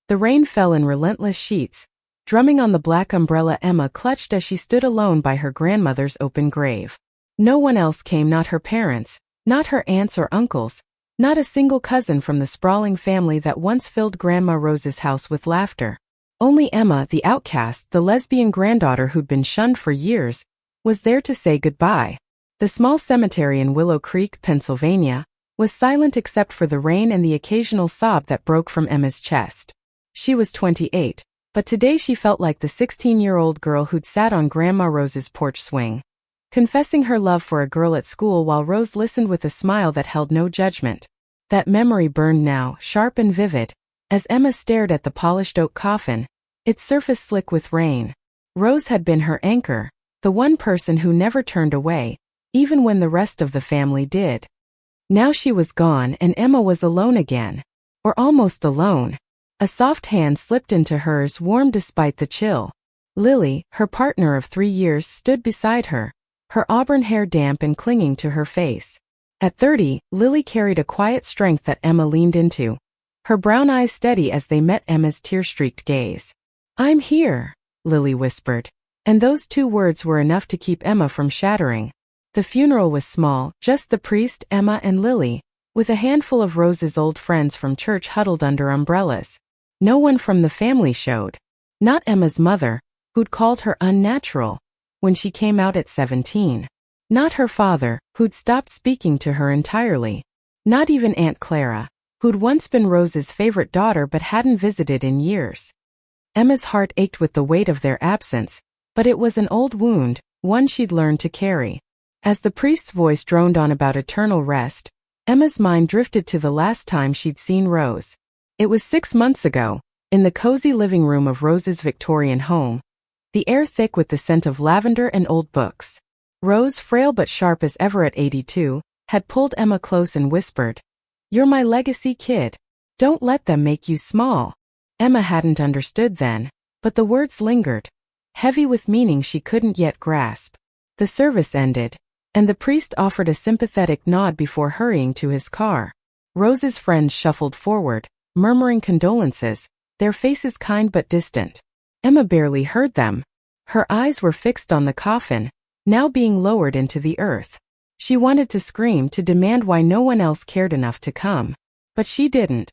The rain fell in relentless sheets, drumming on the black umbrella Emma clutched as she stood alone by her grandmother's open grave. No one else came, not her parents, not her aunts or uncles, not a single cousin from the sprawling family that once filled Grandma Rose's house with laughter. Only Emma, the outcast, the lesbian granddaughter who'd been shunned for years, was there to say goodbye. The small cemetery in Willow Creek, Pennsylvania, was silent except for the rain and the occasional sob that broke from Emma's chest. She was 28, but today she felt like the 16-year-old girl who'd sat on Grandma Rose's porch swing, confessing her love for a girl at school while Rose listened with a smile that held no judgment. That memory burned now, sharp and vivid, as Emma stared at the polished oak coffin, its surface slick with rain. Rose had been her anchor, the one person who never turned away, even when the rest of the family did. Now she was gone and Emma was alone again. Or almost alone. A soft hand slipped into hers, warm despite the chill. Lily, her partner of 3 years, stood beside her, her auburn hair damp and clinging to her face. At 30, Lily carried a quiet strength that Emma leaned into, her brown eyes steady as they met Emma's tear-streaked gaze. "I'm here," Lily whispered, and those 2 words were enough to keep Emma from shattering. The funeral was small, just the priest, Emma and Lily, with a handful of Rose's old friends from church huddled under umbrellas. No one from the family showed. Not Emma's mother, who'd called her unnatural when she came out at 17. Not her father, who'd stopped speaking to her entirely. Not even Aunt Clara, who'd once been Rose's favorite daughter but hadn't visited in years. Emma's heart ached with the weight of their absence, but it was an old wound, one she'd learned to carry. As the priest's voice droned on about eternal rest, Emma's mind drifted to the last time she'd seen Rose. It was 6 months ago, in the cozy living room of Rose's Victorian home, the air thick with the scent of lavender and old books. Rose, frail but sharp as ever at 82, had pulled Emma close and whispered, "You're my legacy kid. Don't let them make you small." Emma hadn't understood then, but the words lingered, heavy with meaning she couldn't yet grasp. The service ended, and the priest offered a sympathetic nod before hurrying to his car. Rose's friends shuffled forward, murmuring condolences, their faces kind but distant. Emma barely heard them. Her eyes were fixed on the coffin, now being lowered into the earth. She wanted to scream, to demand why no one else cared enough to come. But she didn't.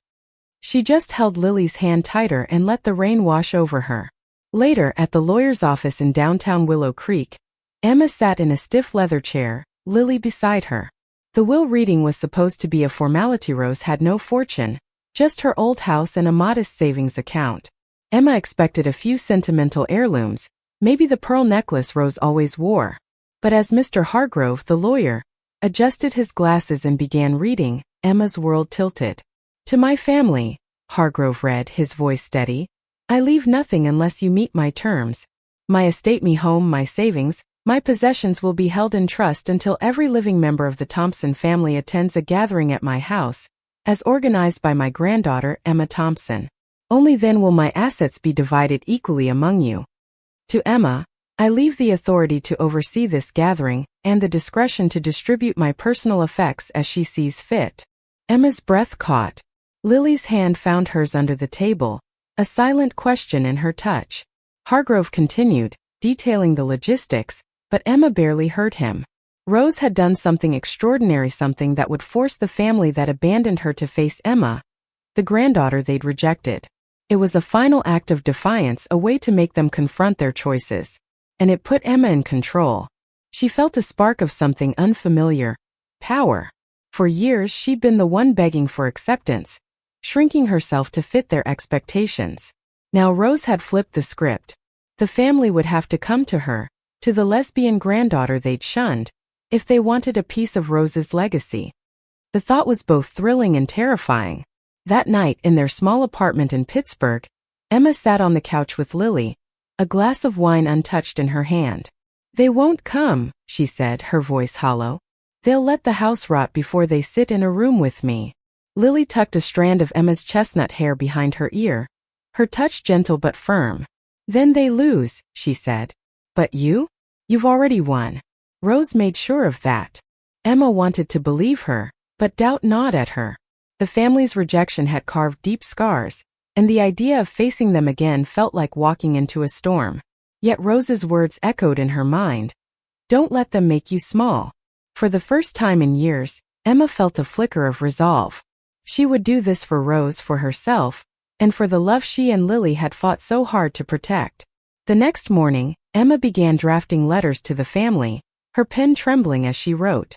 She just held Lily's hand tighter and let the rain wash over her. Later, at the lawyer's office in downtown Willow Creek, Emma sat in a stiff leather chair, Lily beside her. The will reading was supposed to be a formality. Rose had no fortune, just her old house and a modest savings account. Emma expected a few sentimental heirlooms, maybe the pearl necklace Rose always wore. But as Mr. Hargrove, the lawyer, adjusted his glasses and began reading, Emma's world tilted. "To my family," Hargrove read, his voice steady, "I leave nothing unless you meet my terms. My estate, me home, my savings, my possessions will be held in trust until every living member of the Thompson family attends a gathering at my house, as organized by my granddaughter, Emma Thompson. Only then will my assets be divided equally among you. To Emma, I leave the authority to oversee this gathering, and the discretion to distribute my personal effects as she sees fit." Emma's breath caught. Lily's hand found hers under the table, a silent question in her touch. Hargrove continued, detailing the logistics, but Emma barely heard him. Rose had done something extraordinary, something that would force the family that abandoned her to face Emma, the granddaughter they'd rejected. It was a final act of defiance, a way to make them confront their choices. And it put Emma in control. She felt a spark of something unfamiliar, power. For years she'd been the one begging for acceptance, shrinking herself to fit their expectations. Now Rose had flipped the script. The family would have to come to her, to the lesbian granddaughter they'd shunned, if they wanted a piece of Rose's legacy. The thought was both thrilling and terrifying. That night, in their small apartment in Pittsburgh, Emma sat on the couch with Lily, a glass of wine untouched in her hand. "They won't come," she said, her voice hollow. "They'll let the house rot before they sit in a room with me." Lily tucked a strand of Emma's chestnut hair behind her ear, her touch gentle but firm. "Then they lose," she said. "But you? You've already won." Rose made sure of that. Emma wanted to believe her, but doubt gnawed at her. The family's rejection had carved deep scars, and the idea of facing them again felt like walking into a storm. Yet Rose's words echoed in her mind. Don't let them make you small. For the first time in years, Emma felt a flicker of resolve. She would do this for Rose, for herself, and for the love she and Lily had fought so hard to protect. The next morning, Emma began drafting letters to the family, her pen trembling as she wrote.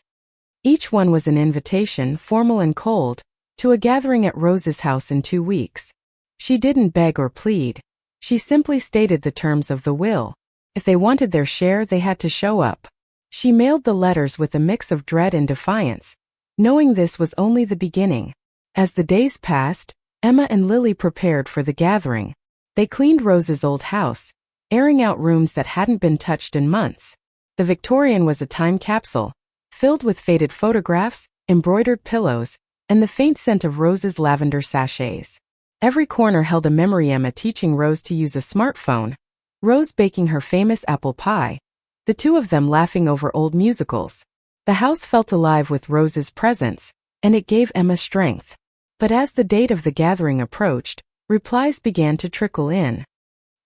Each one was an invitation, formal and cold, to a gathering at Rose's house in 2 weeks. She didn't beg or plead. She simply stated the terms of the will. If they wanted their share, they had to show up. She mailed the letters with a mix of dread and defiance, knowing this was only the beginning. As the days passed, Emma and Lily prepared for the gathering. They cleaned Rose's old house, airing out rooms that hadn't been touched in months. The Victorian was a time capsule, filled with faded photographs, embroidered pillows, and the faint scent of Rose's lavender sachets. Every corner held a memory: Emma teaching Rose to use a smartphone, Rose baking her famous apple pie, the two of them laughing over old musicals. The house felt alive with Rose's presence, and it gave Emma strength. But as the date of the gathering approached, replies began to trickle in.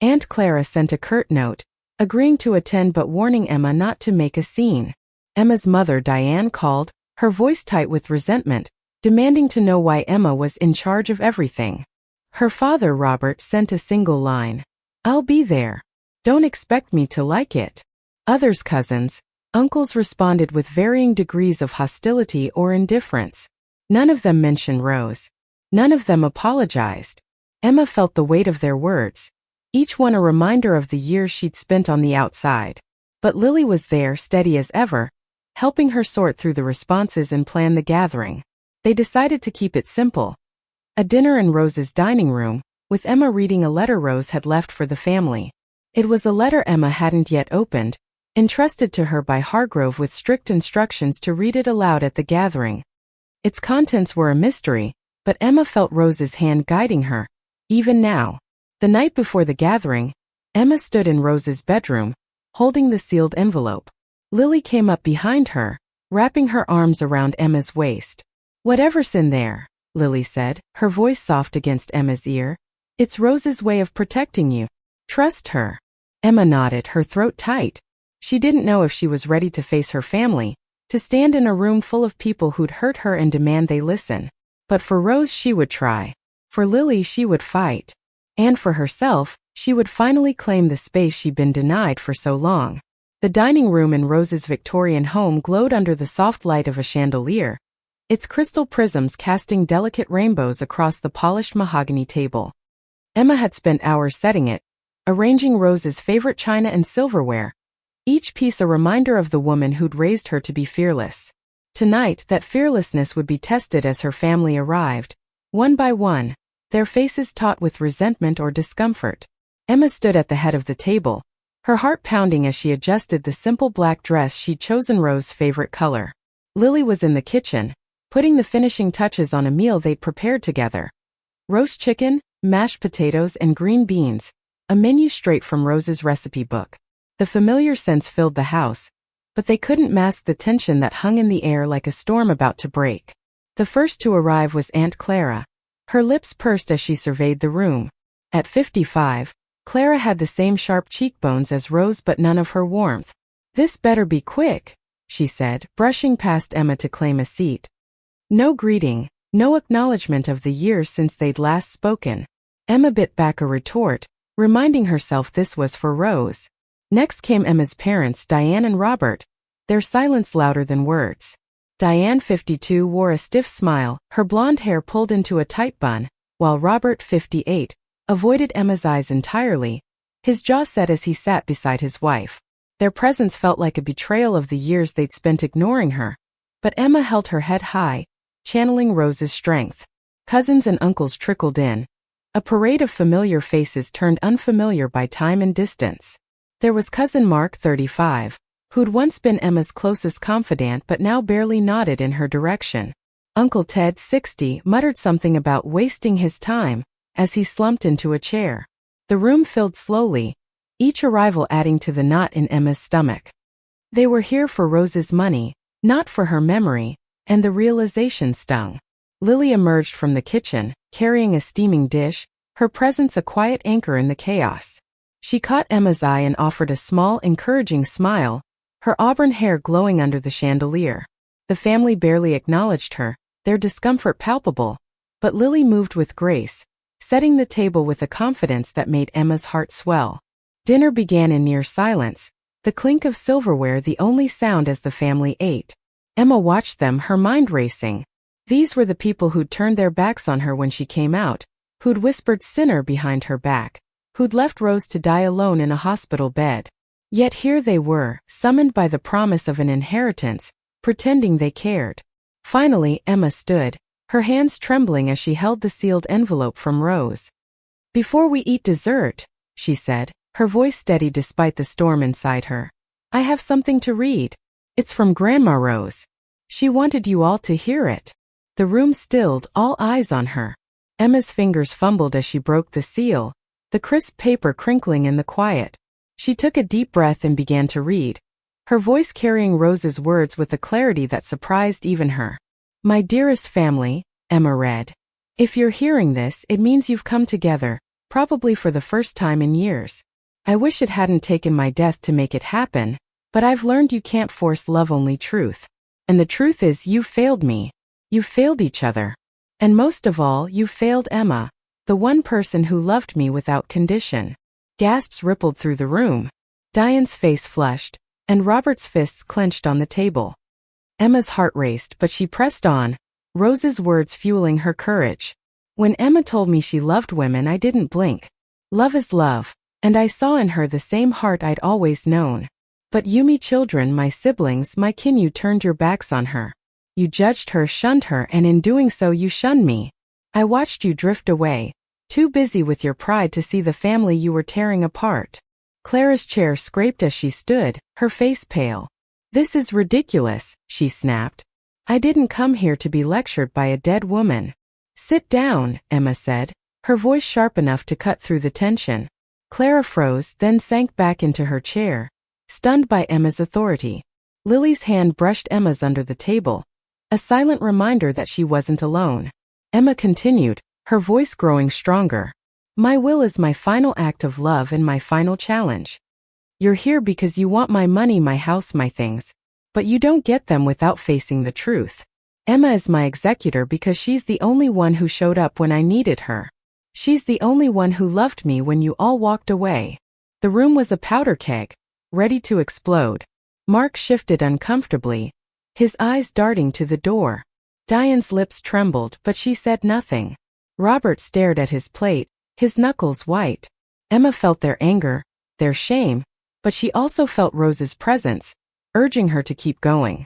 Aunt Clara sent a curt note, agreeing to attend but warning Emma not to make a scene. Emma's mother Diane called, her voice tight with resentment, demanding to know why Emma was in charge of everything. Her father Robert sent a single line, "I'll be there. Don't expect me to like it." Others, cousins, uncles, responded with varying degrees of hostility or indifference. None of them mentioned Rose. None of them apologized. Emma felt the weight of their words, each one a reminder of the years she'd spent on the outside. But Lily was there, steady as ever, helping her sort through the responses and plan the gathering. They decided to keep it simple. A dinner in Rose's dining room, with Emma reading a letter Rose had left for the family. It was a letter Emma hadn't yet opened, entrusted to her by Hargrove with strict instructions to read it aloud at the gathering. Its contents were a mystery, but Emma felt Rose's hand guiding her, even now. The night before the gathering, Emma stood in Rose's bedroom, holding the sealed envelope. Lily came up behind her, wrapping her arms around Emma's waist. "Whatever's in there," Lily said, her voice soft against Emma's ear, "it's Rose's way of protecting you. Trust her." Emma nodded, her throat tight. She didn't know if she was ready to face her family, to stand in a room full of people who'd hurt her and demand they listen. But for Rose she would try. For Lily she would fight. And for herself, she would finally claim the space she'd been denied for so long. The dining room in Rose's Victorian home glowed under the soft light of a chandelier, its crystal prisms casting delicate rainbows across the polished mahogany table. Emma had spent hours setting it, arranging Rose's favorite china and silverware, each piece a reminder of the woman who'd raised her to be fearless. Tonight, that fearlessness would be tested as her family arrived, one by one, their faces taut with resentment or discomfort. Emma stood at the head of the table, her heart pounding as she adjusted the simple black dress she'd chosen, Rose's favorite color. Lily was in the kitchen, putting the finishing touches on a meal they'd prepared together. Roast chicken, mashed potatoes, and green beans, a menu straight from Rose's recipe book. The familiar scents filled the house, but they couldn't mask the tension that hung in the air like a storm about to break. The first to arrive was Aunt Clara, her lips pursed as she surveyed the room. At 55, Clara had the same sharp cheekbones as Rose but none of her warmth. "This better be quick," she said, brushing past Emma to claim a seat. No greeting, no acknowledgement of the years since they'd last spoken. Emma bit back a retort, reminding herself this was for Rose. Next came Emma's parents, Diane and Robert, their silence louder than words. Diane, 52, wore a stiff smile, her blonde hair pulled into a tight bun, while Robert, 58, avoided Emma's eyes entirely, his jaw set as he sat beside his wife. Their presence felt like a betrayal of the years they'd spent ignoring her, but Emma held her head high, channeling Rose's strength. Cousins and uncles trickled in, a parade of familiar faces turned unfamiliar by time and distance. There was Cousin Mark, 35, who'd once been Emma's closest confidant but now barely nodded in her direction. Uncle Ted, 60, muttered something about wasting his time as he slumped into a chair. The room filled slowly, each arrival adding to the knot in Emma's stomach. They were here for Rose's money, not for her memory, and the realization stung. Lily emerged from the kitchen, carrying a steaming dish, her presence a quiet anchor in the chaos. She caught Emma's eye and offered a small, encouraging smile, her auburn hair glowing under the chandelier. The family barely acknowledged her, their discomfort palpable, but Lily moved with grace, setting the table with a confidence that made Emma's heart swell. Dinner began in near silence, the clink of silverware the only sound as the family ate. Emma watched them, her mind racing. These were the people who'd turned their backs on her when she came out, who'd whispered sinner behind her back, who'd left Rose to die alone in a hospital bed. Yet here they were, summoned by the promise of an inheritance, pretending they cared. Finally, Emma stood, her hands trembling as she held the sealed envelope from Rose. "Before we eat dessert," she said, her voice steady despite the storm inside her, "I have something to read. It's from Grandma Rose. She wanted you all to hear it." The room stilled, all eyes on her. Emma's fingers fumbled as she broke the seal, the crisp paper crinkling in the quiet. She took a deep breath and began to read, her voice carrying Rose's words with a clarity that surprised even her. "My dearest family," Emma read. "If you're hearing this, it means you've come together, probably for the first time in years. I wish it hadn't taken my death to make it happen, but I've learned you can't force love, only truth. And the truth is you failed me. You failed each other. And most of all, you failed Emma, the one person who loved me without condition." Gasps rippled through the room. Diane's face flushed, and Robert's fists clenched on the table. Emma's heart raced, but she pressed on, Rose's words fueling her courage. "When Emma told me she loved women, I didn't blink. Love is love, and I saw in her the same heart I'd always known. But you, me children, my siblings, my kin, you turned your backs on her. You judged her, shunned her, and in doing so you shunned me. I watched you drift away, too busy with your pride to see the family you were tearing apart." Clara's chair scraped as she stood, her face pale. "This is ridiculous," she snapped. "I didn't come here to be lectured by a dead woman." "Sit down," Emma said, her voice sharp enough to cut through the tension. Clara froze, then sank back into her chair, stunned by Emma's authority. Lily's hand brushed Emma's under the table, a silent reminder that she wasn't alone. Emma continued, her voice growing stronger. "My will is my final act of love and my final challenge. You're here because you want my money, my house, my things. But you don't get them without facing the truth. Emma is my executor because she's the only one who showed up when I needed her. She's the only one who loved me when you all walked away." The room was a powder keg, ready to explode. Mark shifted uncomfortably, his eyes darting to the door. Diane's lips trembled, but she said nothing. Robert stared at his plate, his knuckles white. Emma felt their anger, their shame, but she also felt Rose's presence, urging her to keep going.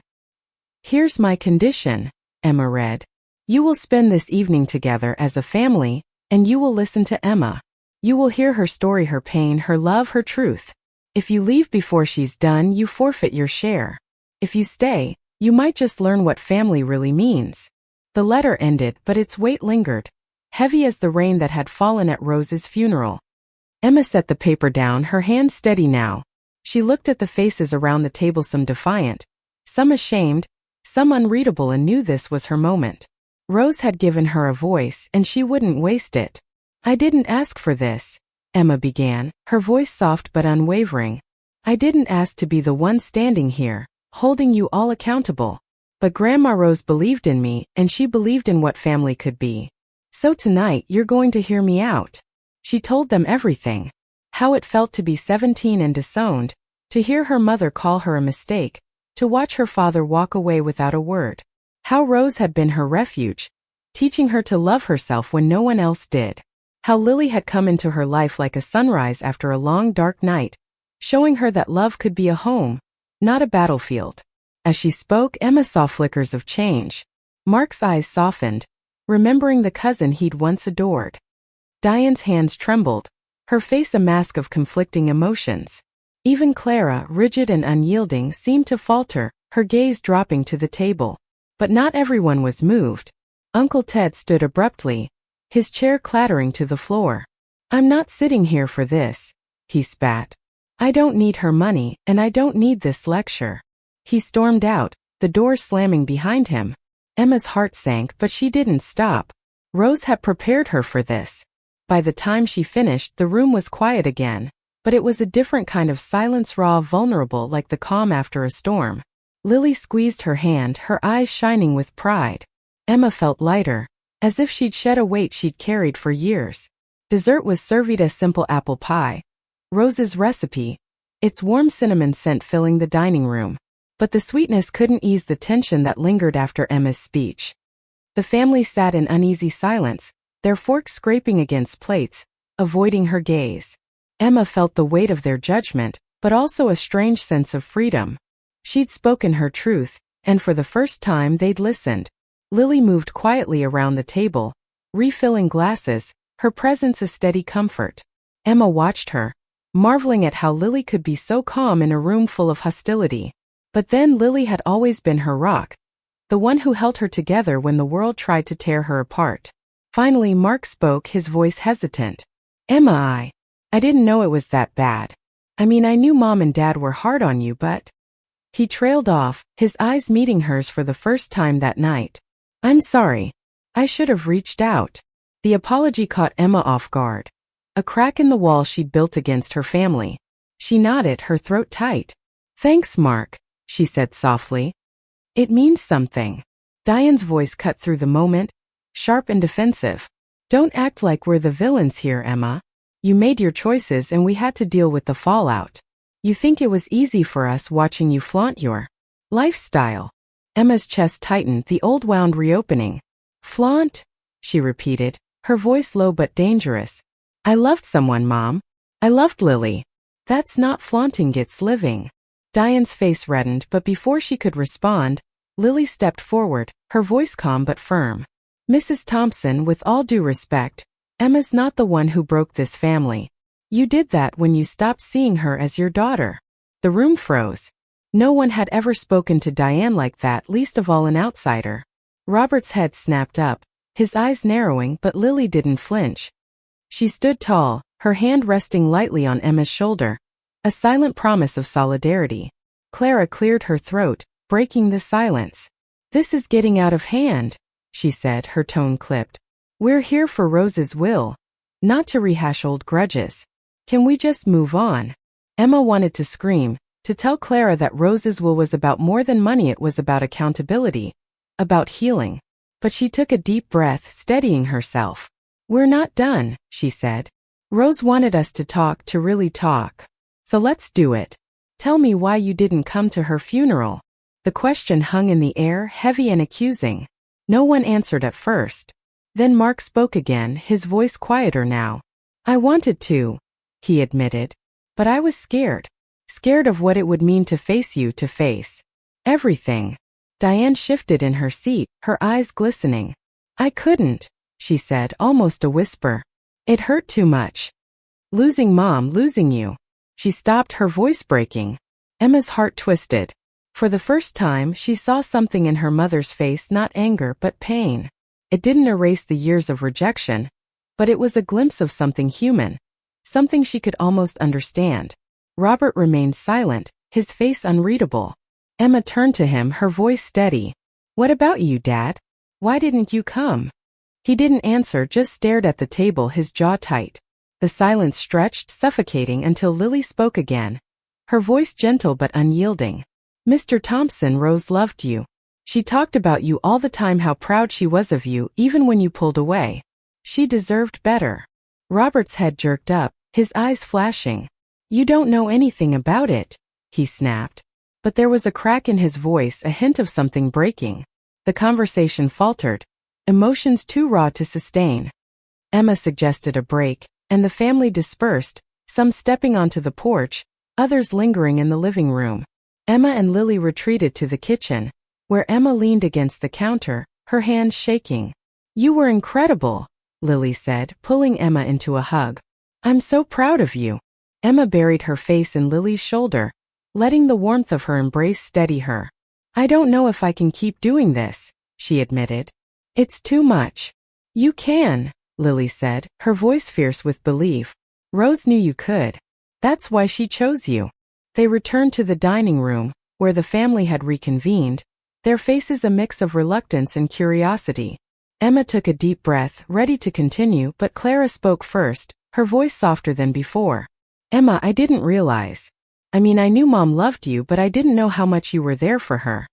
"Here's my condition," Emma read. "You will spend this evening together as a family, and you will listen to Emma. You will hear her story, her pain, her love, her truth. If you leave before she's done, you forfeit your share. If you stay, you might just learn what family really means." The letter ended, but its weight lingered, heavy as the rain that had fallen at Rose's funeral. Emma set the paper down, her hand steady now. She looked at the faces around the table, some defiant, some ashamed, some unreadable, and knew this was her moment. Rose had given her a voice, and she wouldn't waste it. "I didn't ask for this," Emma began, her voice soft but unwavering. "I didn't ask to be the one standing here, holding you all accountable. But Grandma Rose believed in me, and she believed in what family could be. So tonight you're going to hear me out." She told them everything. How it felt to be 17 and disowned, to hear her mother call her a mistake, to watch her father walk away without a word. How Rose had been her refuge, teaching her to love herself when no one else did. How Lily had come into her life like a sunrise after a long dark night, showing her that love could be a home, not a battlefield. As she spoke, Emma saw flickers of change. Mark's eyes softened, remembering the cousin he'd once adored. Diane's hands trembled, her face a mask of conflicting emotions. Even Clara, rigid and unyielding, seemed to falter, her gaze dropping to the table. But not everyone was moved. Uncle Ted stood abruptly, his chair clattering to the floor. "I'm not sitting here for this," he spat. "I don't need her money, and I don't need this lecture." He stormed out, the door slamming behind him. Emma's heart sank, but she didn't stop. Rose had prepared her for this. By the time she finished, the room was quiet again, but it was a different kind of silence, raw, vulnerable, like the calm after a storm. Lily squeezed her hand, her eyes shining with pride. Emma felt lighter, as if she'd shed a weight she'd carried for years. Dessert was served as simple apple pie, Rose's recipe, its warm cinnamon scent filling the dining room. But the sweetness couldn't ease the tension that lingered after Emma's speech. The family sat in uneasy silence, their forks scraping against plates, avoiding her gaze. Emma felt the weight of their judgment, but also a strange sense of freedom. She'd spoken her truth, and for the first time they'd listened. Lily moved quietly around the table, refilling glasses, her presence a steady comfort. Emma watched her, marveling at how Lily could be so calm in a room full of hostility. But then Lily had always been her rock, the one who held her together when the world tried to tear her apart. Finally Mark spoke, his voice hesitant. Emma, I didn't know it was that bad. I mean, I knew Mom and Dad were hard on you, but... He trailed off, his eyes meeting hers for the first time that night. I'm sorry. I should have reached out. The apology caught Emma off guard. A crack in the wall she'd built against her family. She nodded, her throat tight. Thanks, Mark, she said softly. It means something. Diane's voice cut through the moment, sharp and defensive. Don't act like we're the villains here, Emma. You made your choices and we had to deal with the fallout. You think it was easy for us watching you flaunt your lifestyle. Emma's chest tightened, the old wound reopening. Flaunt? She repeated, her voice low but dangerous. I loved someone, Mom. I loved Lily. That's not flaunting, it's living. Diane's face reddened, but before she could respond, Lily stepped forward, her voice calm but firm. Mrs. Thompson, with all due respect, Emma's not the one who broke this family. You did that when you stopped seeing her as your daughter. The room froze. No one had ever spoken to Diane like that, least of all an outsider. Robert's head snapped up, his eyes narrowing, but Lily didn't flinch. She stood tall, her hand resting lightly on Emma's shoulder, a silent promise of solidarity. Clara cleared her throat, breaking the silence. This is getting out of hand, she said, her tone clipped. We're here for Rose's will, not to rehash old grudges. Can we just move on? Emma wanted to scream, to tell Clara that Rose's will was about more than money, it was about accountability, about healing. But she took a deep breath, steadying herself. We're not done, she said. Rose wanted us to talk, to really talk. So let's do it. Tell me why you didn't come to her funeral. The question hung in the air, heavy and accusing. No one answered at first. Then Mark spoke again, his voice quieter now. I wanted to, he admitted. But I was scared. Scared of what it would mean to face you, to face everything. Diane shifted in her seat, her eyes glistening. I couldn't, she said, almost a whisper. It hurt too much. Losing Mom, losing you. She stopped, her voice breaking. Emma's heart twisted. For the first time, she saw something in her mother's face, not anger but pain. It didn't erase the years of rejection, but it was a glimpse of something human, something she could almost understand. Robert remained silent, his face unreadable. Emma turned to him, her voice steady. What about you, Dad? Why didn't you come? He didn't answer, just stared at the table, his jaw tight. The silence stretched, suffocating, until Lily spoke again, her voice gentle but unyielding. Mr. Thompson, Rose loved you. She talked about you all the time, how proud she was of you, even when you pulled away. She deserved better. Robert's head jerked up, his eyes flashing. You don't know anything about it, he snapped. But there was a crack in his voice, a hint of something breaking. The conversation faltered, emotions too raw to sustain. Emma suggested a break, and the family dispersed, some stepping onto the porch, others lingering in the living room. Emma and Lily retreated to the kitchen, where Emma leaned against the counter, her hands shaking. You were incredible, Lily said, pulling Emma into a hug. I'm so proud of you. Emma buried her face in Lily's shoulder, letting the warmth of her embrace steady her. I don't know if I can keep doing this, she admitted. It's too much. You can, Lily said, her voice fierce with belief. Rose knew you could. That's why she chose you. They returned to the dining room, where the family had reconvened, their faces a mix of reluctance and curiosity. Emma took a deep breath, ready to continue, but Clara spoke first, her voice softer than before. Emma, I didn't realize. I mean, I knew Mom loved you, but I didn't know how much you were there for her.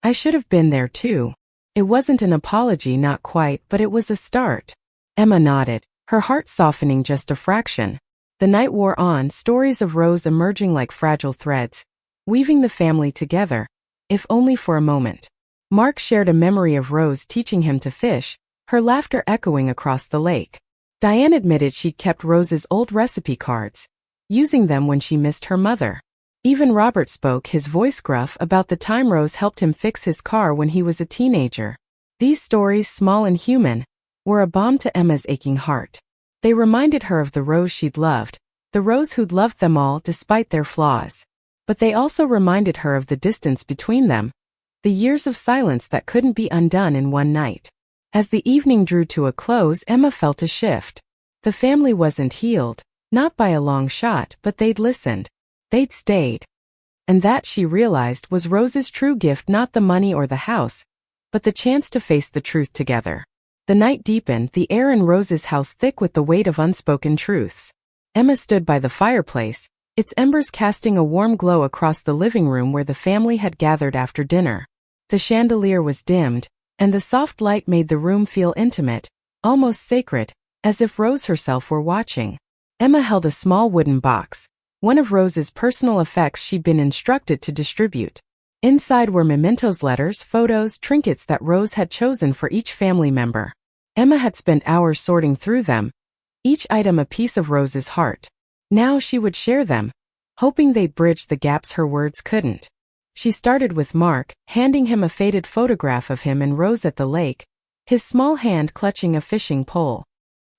I should have been there too. It wasn't an apology, not quite, but it was a start. Emma nodded, her heart softening just a fraction. The night wore on, stories of Rose emerging like fragile threads, weaving the family together, if only for a moment. Mark shared a memory of Rose teaching him to fish, her laughter echoing across the lake. Diane admitted she'd kept Rose's old recipe cards, using them when she missed her mother. Even Robert spoke, his voice gruff, about the time Rose helped him fix his car when he was a teenager. These stories, small and human, were a balm to Emma's aching heart. They reminded her of the Rose she'd loved, the Rose who'd loved them all despite their flaws. But they also reminded her of the distance between them, the years of silence that couldn't be undone in one night. As the evening drew to a close, Emma felt a shift. The family wasn't healed, not by a long shot, but they'd listened. They'd stayed. And that, she realized, was Rose's true gift, not the money or the house, but the chance to face the truth together. The night deepened, the air in Rose's house thick with the weight of unspoken truths. Emma stood by the fireplace, its embers casting a warm glow across the living room where the family had gathered after dinner. The chandelier was dimmed, and the soft light made the room feel intimate, almost sacred, as if Rose herself were watching. Emma held a small wooden box, one of Rose's personal effects she'd been instructed to distribute. Inside were mementos, letters, photos, trinkets that Rose had chosen for each family member. Emma had spent hours sorting through them, each item a piece of Rose's heart. Now she would share them, hoping they'd bridge the gaps her words couldn't. She started with Mark, handing him a faded photograph of him and Rose at the lake, his small hand clutching a fishing pole.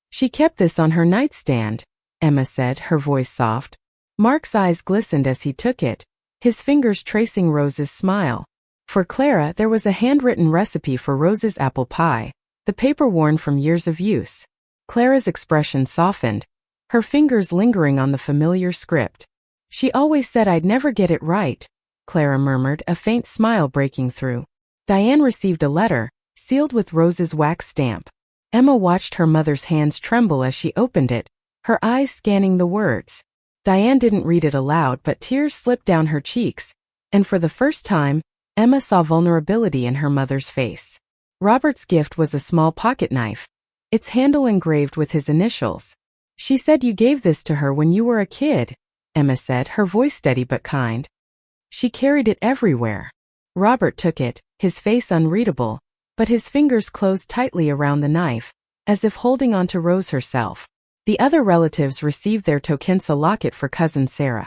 She kept this on her nightstand, Emma said, her voice soft. Mark's eyes glistened as he took it, his fingers tracing Rose's smile. For Clara, there was a handwritten recipe for Rose's apple pie, the paper worn from years of use. Clara's expression softened, her fingers lingering on the familiar script. She always said I'd never get it right, Clara murmured, a faint smile breaking through. Diane received a letter, sealed with Rose's wax stamp. Emma watched her mother's hands tremble as she opened it, her eyes scanning the words. Diane didn't read it aloud, but tears slipped down her cheeks, and for the first time, Emma saw vulnerability in her mother's face. Robert's gift was a small pocket knife, its handle engraved with his initials. She said you gave this to her when you were a kid, Emma said, her voice steady but kind. She carried it everywhere. Robert took it, his face unreadable, but his fingers closed tightly around the knife, as if holding on to Rose herself. The other relatives received their tokens: a locket for Cousin Sarah,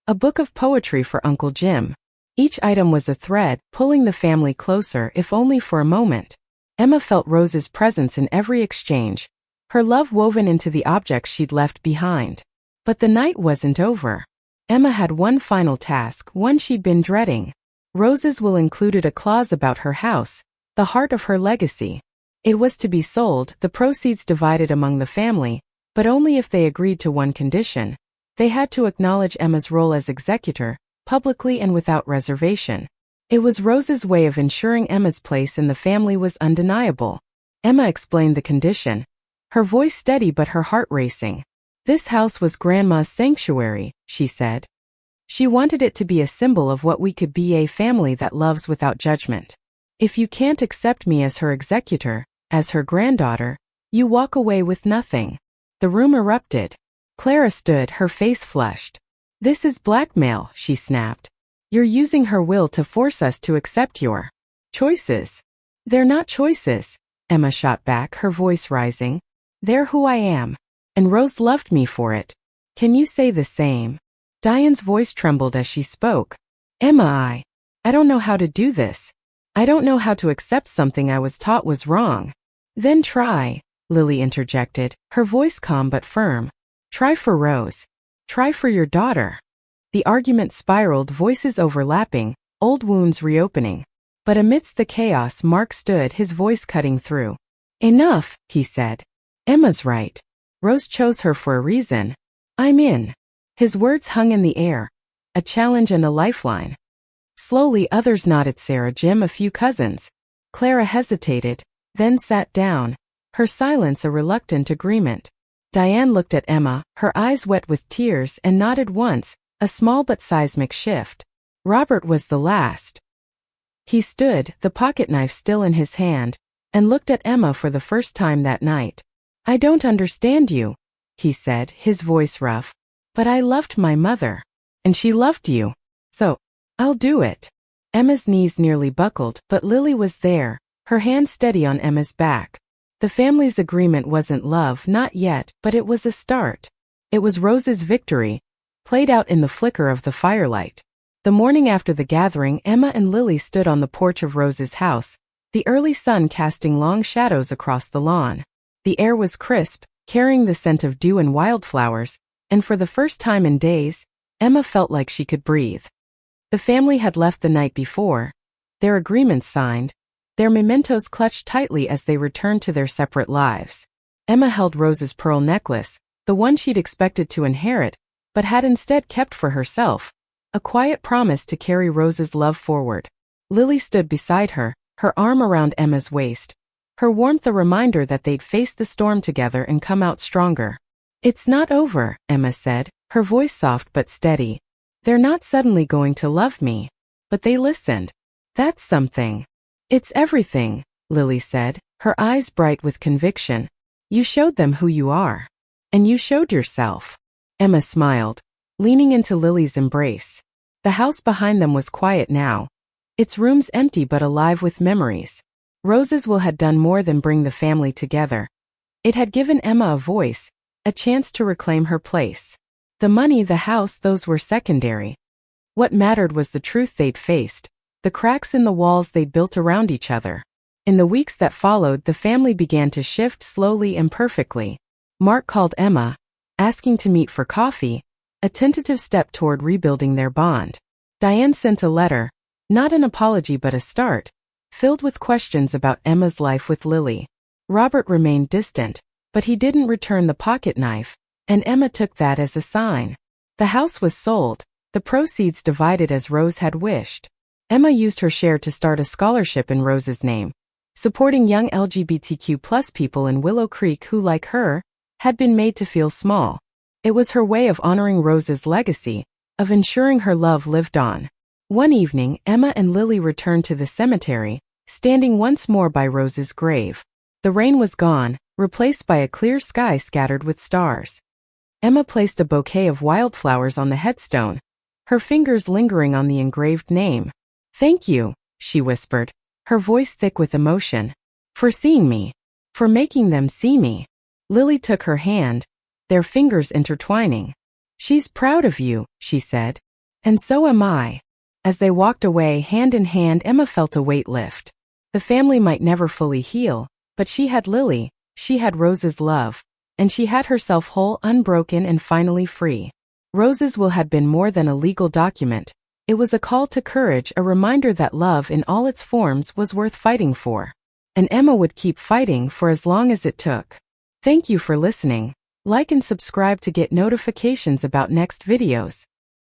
a book of poetry for Uncle Jim. Each item was a thread, pulling the family closer, if only for a moment. Emma felt Rose's presence in every exchange, her love woven into the objects she'd left behind. But the night wasn't over. Emma had one final task, one she'd been dreading. Rose's will included a clause about her house, the heart of her legacy. It was to be sold, the proceeds divided among the family, but only if they agreed to one condition. They had to acknowledge Emma's role as executor, publicly and without reservation. It was Rose's way of ensuring Emma's place in the family was undeniable. Emma explained the condition, her voice steady but her heart racing. This house was Grandma's sanctuary, she said. She wanted it to be a symbol of what we could be, a family that loves without judgment. If you can't accept me as her executor, as her granddaughter, you walk away with nothing. The room erupted. Clara stood, her face flushed. This is blackmail, she snapped. You're using her will to force us to accept your choices. They're not choices, Emma shot back, her voice rising. They're who I am. And Rose loved me for it. Can you say the same? Diane's voice trembled as she spoke. Emma, I don't know how to do this. I don't know how to accept something I was taught was wrong. Then try, Lily interjected, her voice calm but firm. Try for Rose. Try for your daughter. The argument spiraled, voices overlapping, old wounds reopening. But amidst the chaos, Mark stood, his voice cutting through. Enough, he said. Emma's right. Rose chose her for a reason. I'm in. His words hung in the air, a challenge and a lifeline. Slowly others nodded: Sarah, Jim, a few cousins. Clara hesitated, then sat down, her silence a reluctant agreement. Diane looked at Emma, her eyes wet with tears, and nodded once, a small but seismic shift. Robert was the last. He stood, the pocketknife still in his hand, and looked at Emma for the first time that night. "I don't understand you," he said, his voice rough. "But I loved my mother. And she loved you. So, I'll do it." Emma's knees nearly buckled, but Lily was there, her hand steady on Emma's back. The family's agreement wasn't love, not yet, but it was a start. It was Rose's victory, played out in the flicker of the firelight. The morning after the gathering, Emma and Lily stood on the porch of Rose's house, the early sun casting long shadows across the lawn. The air was crisp, carrying the scent of dew and wildflowers, and for the first time in days, Emma felt like she could breathe. The family had left the night before, their agreements signed, their mementos clutched tightly as they returned to their separate lives. Emma held Rose's pearl necklace, the one she'd expected to inherit, but had instead kept for herself, a quiet promise to carry Rose's love forward. Lily stood beside her, her arm around Emma's waist, her warmth a reminder that they'd face the storm together and come out stronger. "It's not over," Emma said, her voice soft but steady. "They're not suddenly going to love me." But they listened. "That's something." "It's everything," Lily said, her eyes bright with conviction. "You showed them who you are. And you showed yourself." Emma smiled, leaning into Lily's embrace. The house behind them was quiet now, its rooms empty but alive with memories. Rose's will had done more than bring the family together. It had given Emma a voice, a chance to reclaim her place. The money, the house, those were secondary. What mattered was the truth they'd faced, the cracks in the walls they'd built around each other. In the weeks that followed, the family began to shift slowly and perfectly. Mark called Emma, asking to meet for coffee, a tentative step toward rebuilding their bond. Diane sent a letter, not an apology but a start, filled with questions about Emma's life with Lily. Robert remained distant, but he didn't return the pocketknife, and Emma took that as a sign. The house was sold, the proceeds divided as Rose had wished. Emma used her share to start a scholarship in Rose's name, supporting young LGBTQ+ people in Willow Creek who, like her, had been made to feel small. It was her way of honoring Rose's legacy, of ensuring her love lived on. One evening, Emma and Lily returned to the cemetery, standing once more by Rose's grave. The rain was gone, replaced by a clear sky scattered with stars. Emma placed a bouquet of wildflowers on the headstone, her fingers lingering on the engraved name. "Thank you," she whispered, her voice thick with emotion, "for seeing me, for making them see me." Lily took her hand, their fingers intertwining. "She's proud of you," she said. "And so am I." As they walked away hand in hand, Emma felt a weight lift. The family might never fully heal, but she had Lily, she had Rose's love, and she had herself whole, unbroken, and finally free. Rose's will had been more than a legal document. It was a call to courage, a reminder that love in all its forms was worth fighting for. And Emma would keep fighting for as long as it took. Thank you for listening. Like and subscribe to get notifications about next videos.